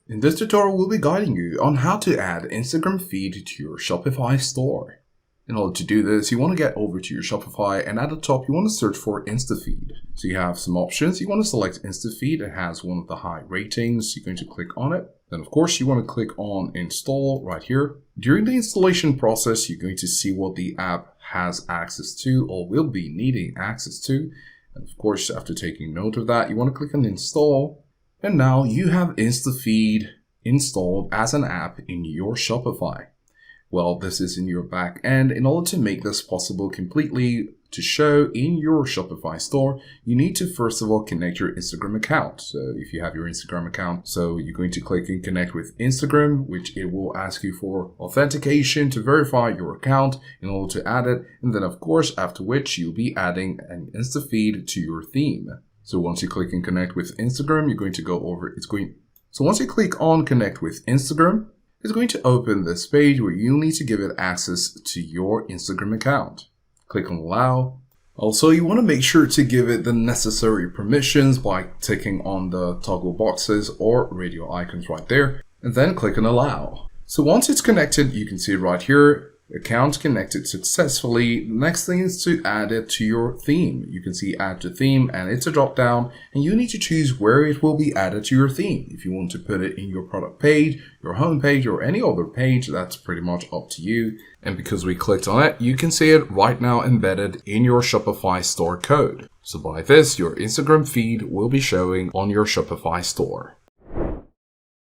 In this tutorial, we'll be guiding you on how to add Instagram feed to your Shopify store. In order to do this, you want to get over to your Shopify, and at the top, you want to search for InstaFeed. So you have some options. You want to select InstaFeed. It has one of the high ratings. You're going to click on it. Then, of course, you want to click on Install right here. During the installation process, you're going to see what the app has access to or will be needing access to. And of course, after taking note of that, you want to click on Install. And now you have InstaFeed installed as an app in your Shopify. Well, this is in your back end. In order to make this possible completely to show in your Shopify store, you need to first of all connect your Instagram account. So if you have your Instagram account, so you're going to click and connect with Instagram, which it will ask you for authentication to verify your account in order to add it. And then of course, after which you'll be adding an InstaFeed to your theme. So once you click and connect with Instagram, you're going to go over, so once you click on connect with Instagram, it's going to open this page where you'll need to give it access to your Instagram account. Click on allow. Also, you want to make sure to give it the necessary permissions by clicking on the toggle boxes or radio icons right there, and then click on allow. So once it's connected, you can see it right here. Account connected successfully. The next thing is to add it to your theme. You can see add to theme, and it's a drop down, and you need to choose where it will be added to your theme. If you want to put it in your product page, your home page, or any other page, that's pretty much up to you. And because we clicked on it, you can see it right now embedded in your Shopify store code. So by this, your Instagram feed will be showing on your Shopify store.